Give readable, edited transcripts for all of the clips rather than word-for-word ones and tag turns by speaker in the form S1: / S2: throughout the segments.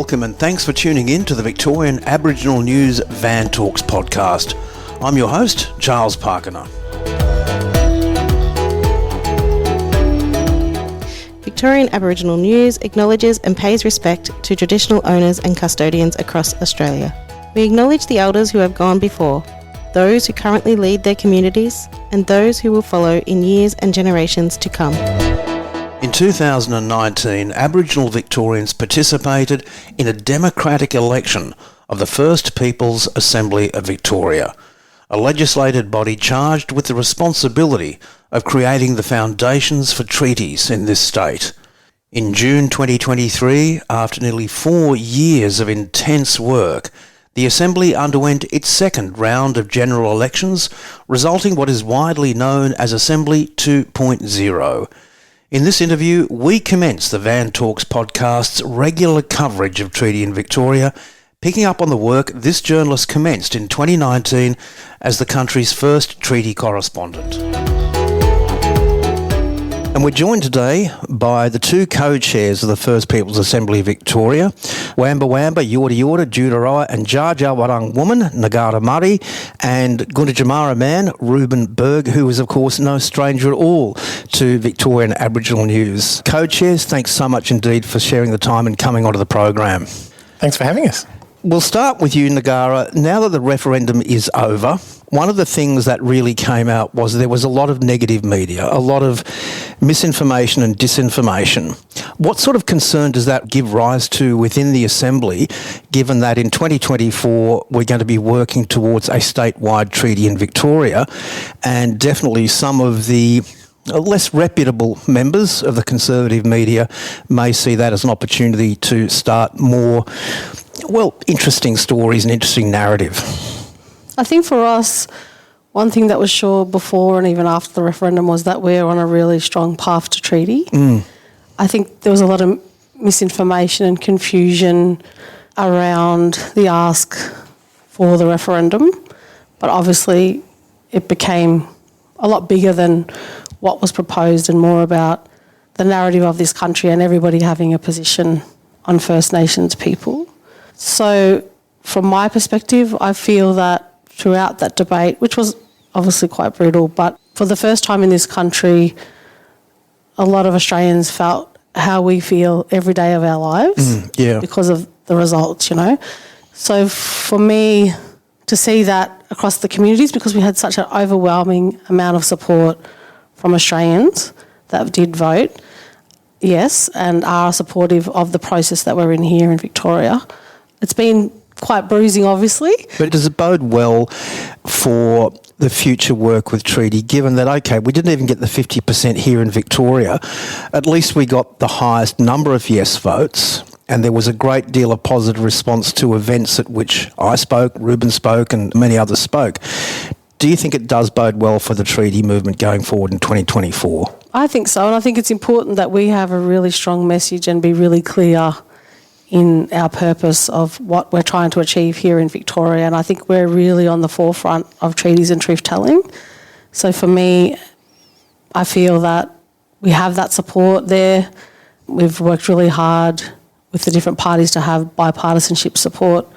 S1: Welcome and thanks for tuning in to the Victorian Aboriginal News Van Talks podcast. I'm your host, Charles Parkiner.
S2: Victorian Aboriginal News acknowledges and pays respect to traditional owners and custodians across Australia. We acknowledge the elders who have gone before, those who currently lead their communities, and those who will follow in years and generations to come.
S1: In 2019, Aboriginal Victorians participated in a democratic election of the First Peoples Assembly of Victoria, a legislated body charged with the responsibility of creating the foundations for treaties in this state. In June 2023, after nearly 4 years of intense work, the Assembly underwent its second round of general elections, resulting what is widely known as Assembly 2.0. In this interview, we commence the Van Talks podcast's regular coverage of treaty in Victoria, picking up on the work this journalist commenced in 2019 as the country's first treaty correspondent. And we're joined today by the two co-chairs of the First Peoples Assembly of Victoria, Wamba Wamba, Yorta Yorta, Judaroa and Jar Jar Warang woman, Ngarra Murray, and Gunditjmara man, Rueben Berg, who is of course no stranger at all to Victorian Aboriginal News. Co-chairs, thanks so much indeed for sharing the time and coming onto the program.
S3: Thanks for having us.
S1: We'll start with you, Ngarra. Now that the referendum is over, one of the things that really came out was there was a lot of negative media, a lot of misinformation and disinformation. What sort of concern does that give rise to within the Assembly, given that in 2024 we're going to be working towards a statewide treaty in Victoria, and definitely some of the less reputable members of the conservative media may see that as an opportunity to start more, interesting stories and interesting narrative?
S4: I think for us, one thing that was sure before and even after the referendum was that we're on a really strong path to treaty. I think there was a lot of misinformation and confusion around the ask for the referendum, but obviously it became a lot bigger than what was proposed and more about the narrative of this country and everybody having a position on First Nations people. So from my perspective, I feel that throughout that debate, which was obviously quite brutal, but for the first time in this country, a lot of Australians felt how we feel every day of our lives because of the results, So for me to see that across the communities, because we had such an overwhelming amount of support from Australians that did vote, yes, and are supportive of the process that we're in here in Victoria. It's been quite bruising, obviously.
S1: But does it bode well for the future work with treaty, given that, okay, we didn't even get the 50% here in Victoria, at least we got the highest number of yes votes, and there was a great deal of positive response to events at which I spoke, Rueben spoke, and many others spoke. Do you think it does bode well for the treaty movement going forward in 2024?
S4: I think so, and I think it's important that we have a really strong message and be really clear in our purpose of what we're trying to achieve here in Victoria, and I think we're really on the forefront of treaties and truth-telling. So for me, I feel that we have that support there. We've worked really hard with the different parties to have bipartisanship support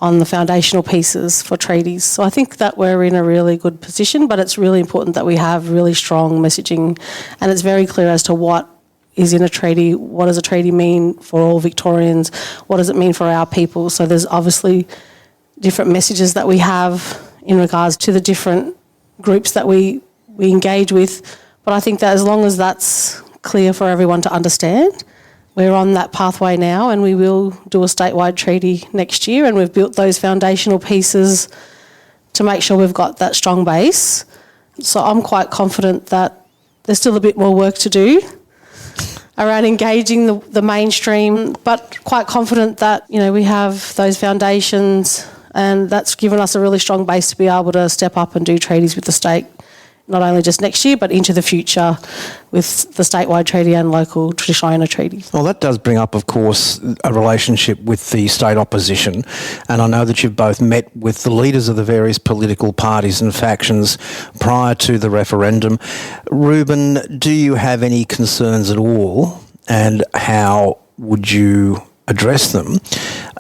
S4: on the foundational pieces for treaties. So I think that we're in a really good position, but it's really important that we have really strong messaging and it's very clear as to what is in a treaty, what does a treaty mean for all Victorians, what does it mean for our people. So there's obviously different messages that we have in regards to the different groups that we engage with, but I think that as long as that's clear for everyone to understand, we're on that pathway now and we will do a statewide treaty next year, and we've built those foundational pieces to make sure we've got that strong base. So I'm quite confident that there's still a bit more work to do around engaging the mainstream, but quite confident that, we have those foundations, and that's given us a really strong base to be able to step up and do treaties with the state, not only just next year, but into the future with the statewide treaty and local traditional owner treaties.
S1: Well, that does bring up, of course, a relationship with the state opposition, and I know that you've both met with the leaders of the various political parties and factions prior to the referendum. Rueben, do you have any concerns at all, and how would you address them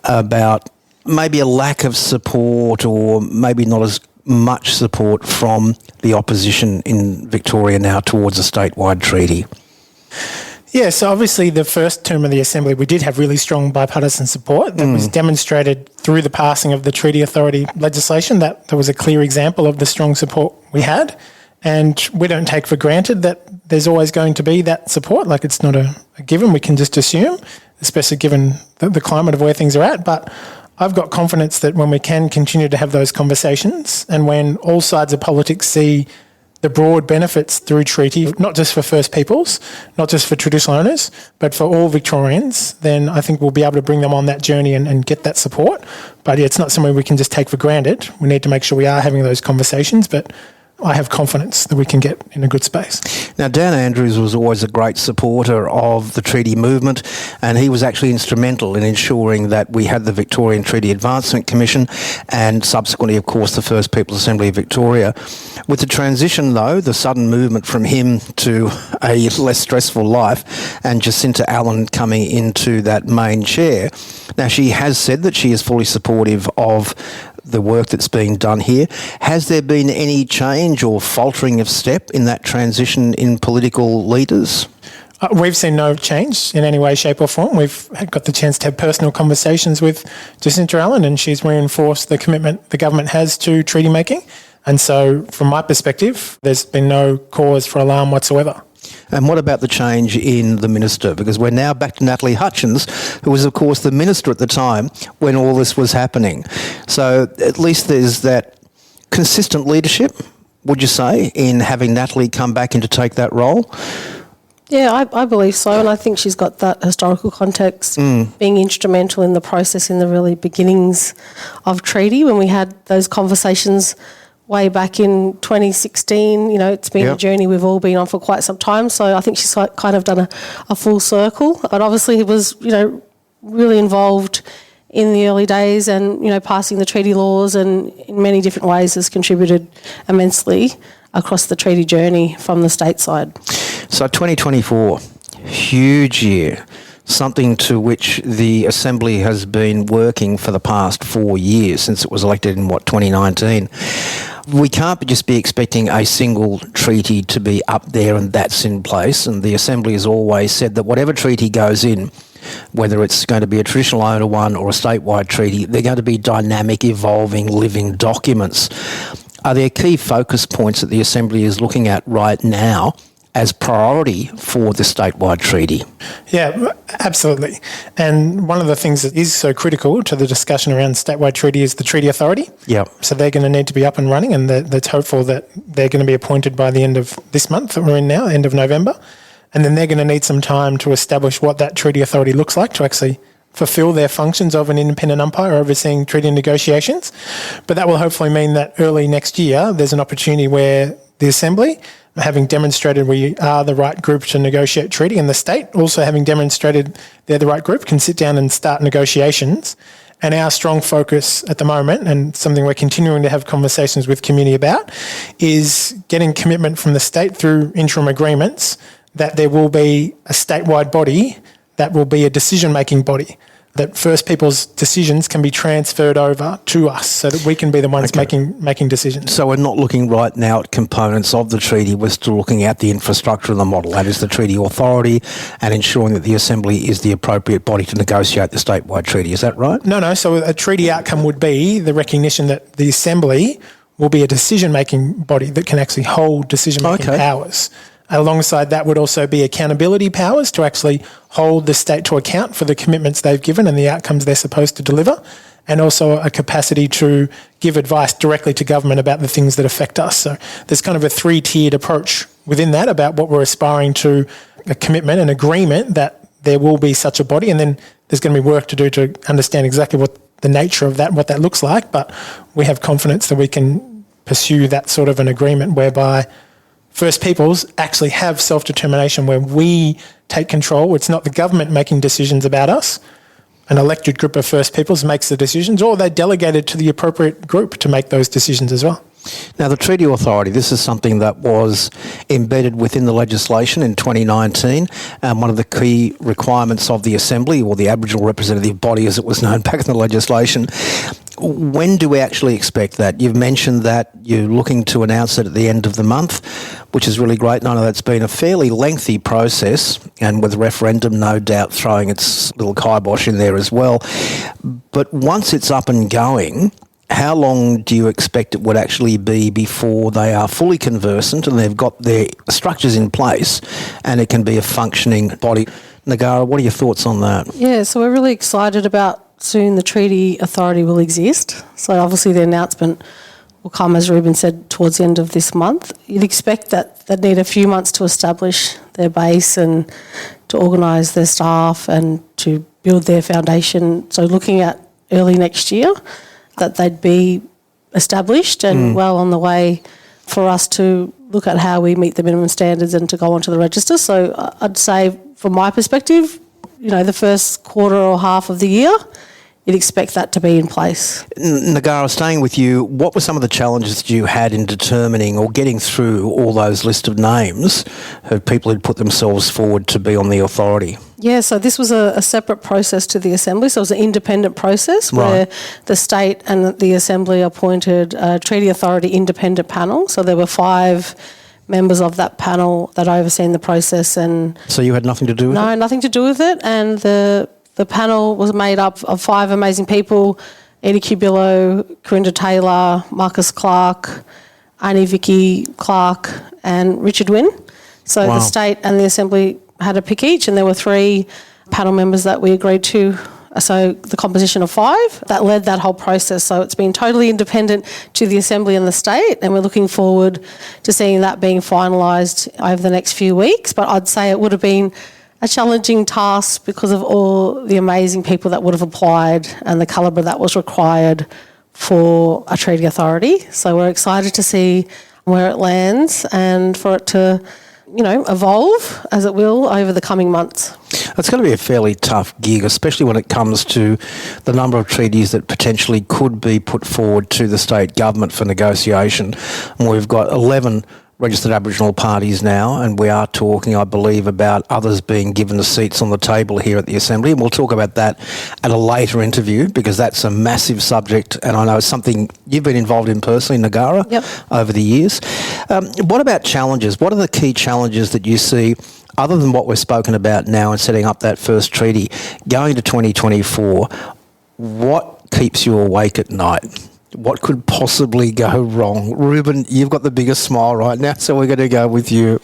S1: about maybe a lack of support or maybe not as much support from the opposition in Victoria now towards a statewide treaty?
S3: Yeah, so obviously the first term of the Assembly, we did have really strong bipartisan support that was demonstrated through the passing of the Treaty Authority legislation. That was a clear example of the strong support we had. And we don't take for granted that there's always going to be that support. Like, it's not a given, we can just assume, especially given the climate of where things are at. But I've got confidence that when we can continue to have those conversations and when all sides of politics see the broad benefits through treaty, not just for First Peoples, not just for traditional owners, but for all Victorians, then I think we'll be able to bring them on that journey and get that support. But it's not something we can just take for granted. We need to make sure we are having those conversations, but I have confidence that we can get in a good space.
S1: Now, Dan Andrews was always a great supporter of the treaty movement, and he was actually instrumental in ensuring that we had the Victorian Treaty Advancement Commission and subsequently, of course, the First People's Assembly of Victoria. With the transition, though, the sudden movement from him to a less stressful life and Jacinta Allen coming into that main chair, now she has said that she is fully supportive of the work that's being done here. Has there been any change or faltering of step in that transition in political leaders?
S3: We've seen no change in any way, shape or form. We've got the chance to have personal conversations with Jacinta Allen, and she's reinforced the commitment the government has to treaty making. And so from my perspective, there's been no cause for alarm whatsoever.
S1: And what about the change in the minister? Because we're now back to Natalie Hutchins, who was, of course, the minister at the time when all this was happening. So at least there's that consistent leadership, would you say, in having Natalie come back in to take that role?
S4: Yeah, I believe so, and I think she's got that historical context, being instrumental in the process in the really beginnings of treaty when we had those conversations way back in 2016. You know, it's been a journey we've all been on for quite some time, so I think she's kind of done a full circle. But obviously it was, you know, really involved in the early days and, you know, passing the treaty laws and in many different ways has contributed immensely across the treaty journey from the state side.
S1: So 2024, huge year, something to which the Assembly has been working for the past 4 years since it was elected in, 2019. We can't just be expecting a single treaty to be up there and that's in place. And the Assembly has always said that whatever treaty goes in, whether it's going to be a traditional owner one or a statewide treaty, they're going to be dynamic, evolving, living documents. Are there key focus points that the Assembly is looking at right now as priority for the statewide treaty? Yeah,
S3: absolutely. And one of the things that is so critical to the discussion around statewide treaty is the Treaty Authority.
S1: Yep.
S3: So they're going to need to be up and running, and that's hopeful that they're going to be appointed by the end of this month that we're in now, end of November. And then they're going to need some time to establish what that Treaty Authority looks like to actually fulfil their functions of an independent umpire overseeing treaty negotiations. But that will hopefully mean that early next year there's an opportunity where the Assembly, having demonstrated we are the right group to negotiate treaty, and the state also having demonstrated they're the right group, can sit down and start negotiations. And our strong focus at the moment, and something we're continuing to have conversations with community about, is getting commitment from the state through interim agreements that there will be a statewide body that will be a decision-making body, that First People's decisions can be transferred over to us so that we can be the ones making decisions.
S1: So we're not looking right now at components of the treaty, we're still looking at the infrastructure of the model, that is the Treaty Authority, and ensuring that the Assembly is the appropriate body to negotiate the statewide treaty. Is that right?
S3: No. So a treaty outcome would be the recognition that the Assembly will be a decision-making body that can actually hold decision-making powers. Alongside that would also be accountability powers to actually hold the state to account for the commitments they've given and the outcomes they're supposed to deliver, and also a capacity to give advice directly to government about the things that affect us. So there's kind of a three-tiered approach within that about what we're aspiring to, a commitment, an agreement that there will be such a body, and then there's going to be work to do to understand exactly what the nature of that, what that looks like. But we have confidence that we can pursue that sort of an agreement whereby First Peoples actually have self-determination, where we take control. It's not the government making decisions about us. An elected group of First Peoples makes the decisions, or they delegate it to the appropriate group to make those decisions as well.
S1: Now, the Treaty Authority, this is something that was embedded within the legislation in 2019. One of the key requirements of the Assembly, or the Aboriginal representative body as it was known back in the legislation. When do we actually expect that? You've mentioned that you're looking to announce it at the end of the month, which is really great. And I know that's been a fairly lengthy process, and with referendum no doubt throwing its little kibosh in there as well. But once it's up and going, how long do you expect it would actually be before they are fully conversant and they've got their structures in place and it can be a functioning body? Ngarra, what are your thoughts on that?
S4: Yeah, so we're really excited about soon the Treaty Authority will exist. So obviously the announcement will come, as Rueben said, towards the end of this month. You'd expect that they'd need a few months to establish their base and to organise their staff and to build their foundation. So looking at early next year, that they'd be established and well on the way for us to look at how we meet the minimum standards and to go onto the register. So I'd say, from my perspective, the first quarter or half of the year, you'd expect that to be in place.
S1: Ngarra, staying with you, what were some of the challenges that you had in determining or getting through all those list of names of people who'd put themselves forward to be on the authority?
S4: Yeah, so this was a separate process to the Assembly. So it was an independent process where the state and the Assembly appointed a Treaty Authority independent panel. So there were 5 members of that panel that overseen the process. And
S1: so you had nothing to do with it?
S4: No, nothing to do with it. And the panel was made up of 5 amazing people: Edie Cubillo, Corinda Taylor, Marcus Clark, Arnie Vicky Clark and Richard Wynne. So the state and the Assembly had a pick each, and there were 3 panel members that we agreed to. So the composition of 5 that led that whole process. So it's been totally independent to the Assembly and the state, and we're looking forward to seeing that being finalised over the next few weeks. But I'd say it would have been a challenging task because of all the amazing people that would have applied and the calibre that was required for a treaty authority. So we're excited to see where it lands and for it to, evolve as it will over the coming months.
S1: It's going to be a fairly tough gig, especially when it comes to the number of treaties that potentially could be put forward to the state government for negotiation. And we've got 11 registered Aboriginal parties now, and we are talking, I believe, about others being given the seats on the table here at the Assembly, and we'll talk about that at a later interview because that's a massive subject, and I know it's something you've been involved in personally, Ngarra, over the years. What about challenges? What are the key challenges that you see, other than what we've spoken about now and setting up that first treaty, going to 2024, what keeps you awake at night? What could possibly go wrong? Rueben, you've got the biggest smile right now, so we're going to go with you.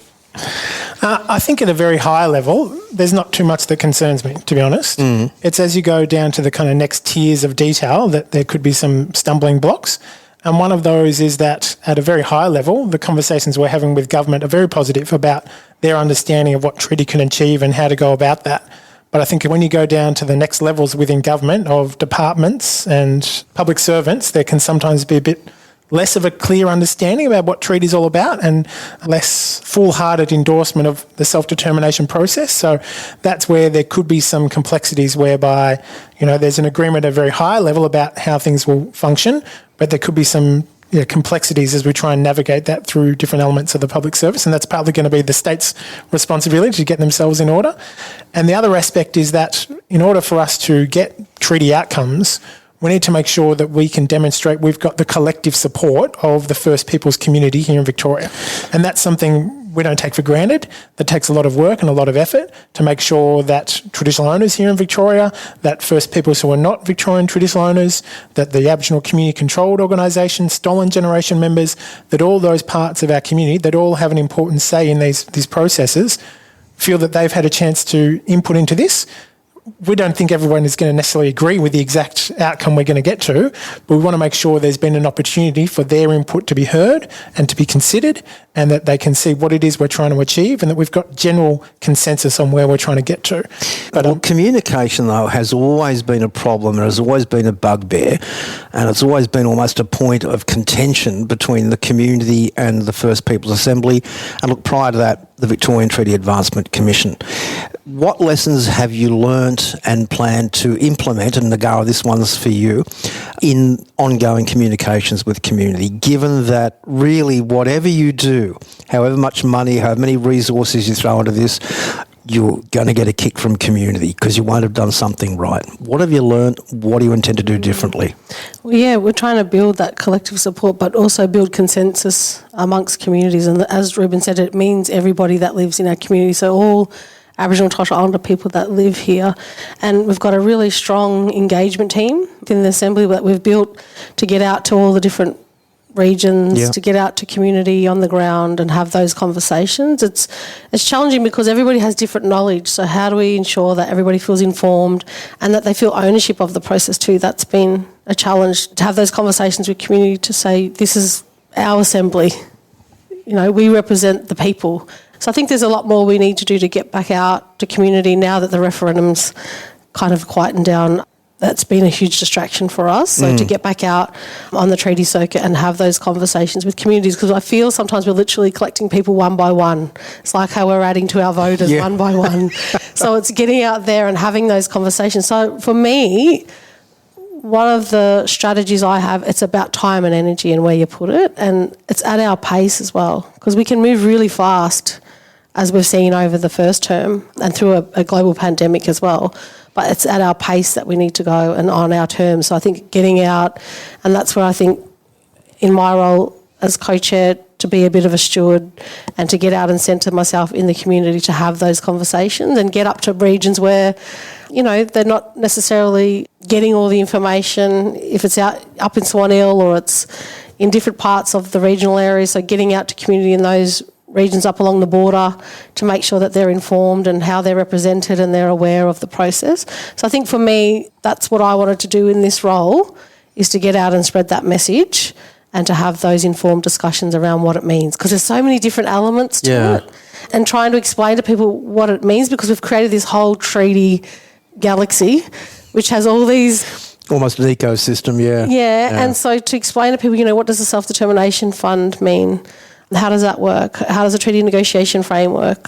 S3: I think at a very high level, there's not too much that concerns me, to be honest. It's as you go down to the kind of next tiers of detail that there could be some stumbling blocks. And one of those is that at a very high level, the conversations we're having with government are very positive about their understanding of what treaty can achieve and how to go about that. But I think when you go down to the next levels within government of departments and public servants, there can sometimes be a bit less of a clear understanding about what treaty is all about and less full-hearted endorsement of the self-determination process. So that's where there could be some complexities whereby, there's an agreement at a very high level about how things will function, but there could be some complexities as we try and navigate that through different elements of the public service, and that's partly going to be the state's responsibility to get themselves in order. And the other aspect is that in order for us to get treaty outcomes, we need to make sure that we can demonstrate we've got the collective support of the First Peoples community here in Victoria. And that's something we don't take for granted. That takes a lot of work and a lot of effort to make sure that traditional owners here in Victoria, that First Peoples who are not Victorian traditional owners, that the Aboriginal community controlled organisations, stolen generation members, that all those parts of our community that all have an important say in these processes feel that they've had a chance to input into this. We don't think everyone is going to necessarily agree with the exact outcome we're going to get to, but we want to make sure there's been an opportunity for their input to be heard and to be considered, and that they can see what it is we're trying to achieve, and that we've got general consensus on where we're trying to get to.
S1: But communication, though, has always been a problem. It has always been a bugbear, and it's always been almost a point of contention between the community and the First Peoples Assembly. And look, prior to that, the Victorian Treaty Advancement Commission. What lessons have you learned learnt and plan to implement, and Ngarra, this one's for you, in ongoing communications with community, given that really whatever you do, however much money, however many resources you throw into this, you're going to get a kick from community because you won't have done something right. What have you learnt? What do you intend to do differently?
S4: Well, yeah, we're trying to build that collective support, but also build consensus amongst communities. And as Rueben said, it means everybody that lives in our community. So all Aboriginal and Torres Strait Islander people that live here. And we've got a really strong engagement team within the Assembly that we've built to get out to all the different regions, to get out to community on the ground and have those conversations. It's challenging because everybody has different knowledge. So how do we ensure that everybody feels informed and that they feel ownership of the process too? That's been a challenge, to have those conversations with community, to say, this is our Assembly. You know, we represent the people. So I think there's a lot more we need to do to get back out to community now that the referendum's kind of quietened down. That's been a huge distraction for us. So to get back out on the treaty circuit and have those conversations with communities, because I feel sometimes we're literally collecting people one by one. It's like how we're adding to our voters one by one. So it's getting out there and having those conversations. So for me, one of the strategies I have, it's about time and energy and where you put it, and it's at our pace as well, because we can move really fast, as we've seen over the first term and through a global pandemic as well. But it's at our pace that we need to go and on our terms. So I think getting out, and that's where I think in my role as co-chair, to be a bit of a steward and to get out and centre myself in the community to have those conversations and get up to regions where, you know, they're not necessarily getting all the information, if it's out up in Swan Hill or it's in different parts of the regional areas. So getting out to community in those regions up along the border to make sure that they're informed and how they're represented and they're aware of the process. So I think for me, that's what I wanted to do in this role, is to get out and spread that message and to have those informed discussions around what it means, because there's so many different elements to it, and trying to explain to people what it means, because we've created this whole treaty galaxy which has all these...
S1: Almost an ecosystem,
S4: Yeah, and so to explain to people, you know, what does the Self-Determination Fund mean? How does that work? How does a treaty negotiation framework,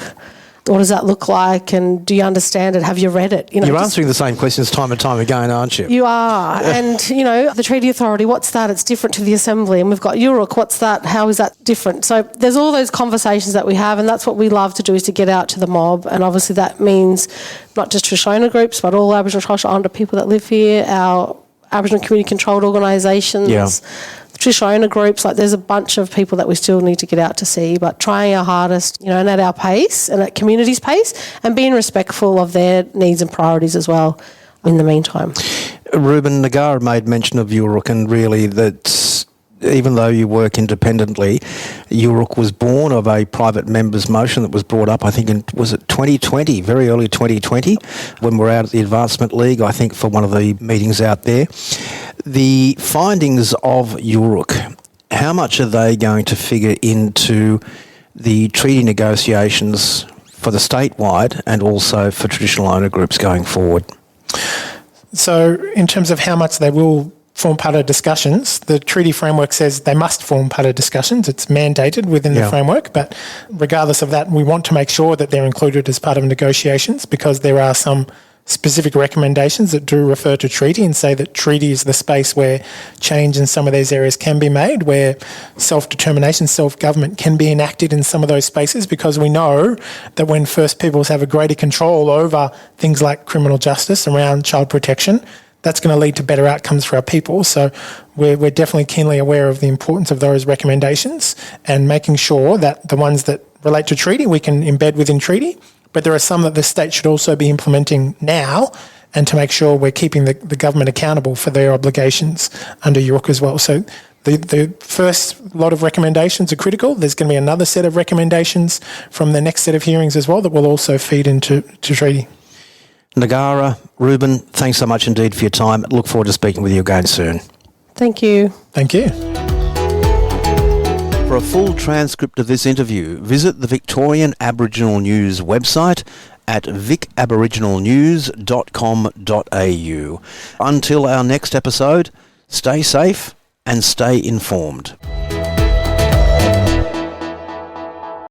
S4: what does that look like? And do you understand it? Have you read it? You know,
S1: you're answering the same questions time and time again, aren't you?
S4: You are. And, you know, the Treaty Authority, what's that? It's different to the Assembly. And we've got URUK, what's that? How is that different? So there's all those conversations that we have, and that's what we love to do, is to get out to the mob. And obviously that means not just Shoshone groups, but all Aboriginal and Torres Strait Islander people that live here, our Aboriginal community-controlled organisations, Shoshone groups. Like, there's a bunch of people that we still need to get out to see, but trying our hardest, you know, and at our pace and at community's pace, and being respectful of their needs and priorities as well in the meantime.
S1: Rueben, Ngarra made mention of URUK, and really that even though you work independently, URUK was born of a private member's motion that was brought up, I think, in, was it 2020, very early 2020, when we're out at the Advancement League, I think, for one of the meetings out there. The findings of URUK, how much are they going to figure into the treaty negotiations for the statewide and also for traditional owner groups going forward?
S3: So in terms of how much they will form part of discussions, the treaty framework says they must form part of discussions. It's mandated within the framework, but regardless of that, we want to make sure that they're included as part of negotiations, because there are some specific recommendations that do refer to treaty and say that treaty is the space where change in some of these areas can be made, where self-determination, self-government can be enacted in some of those spaces, because we know that when First Peoples have a greater control over things like criminal justice around child protection, that's going to lead to better outcomes for our people. So we're definitely keenly aware of the importance of those recommendations and making sure that the ones that relate to treaty we can embed within treaty, but there are some that the state should also be implementing now, and to make sure we're keeping the government accountable for their obligations under URUK as well. So the first lot of recommendations are critical. There's going to be another set of recommendations from the next set of hearings as well that will also feed into treaty.
S1: Ngarra, Rueben, thanks so much indeed for your time. Look forward to speaking with you again soon.
S4: Thank you.
S3: Thank you.
S1: For a full transcript of this interview, visit the Victorian Aboriginal News website at vicaboriginalnews.com.au. Until our next episode, stay safe and stay informed.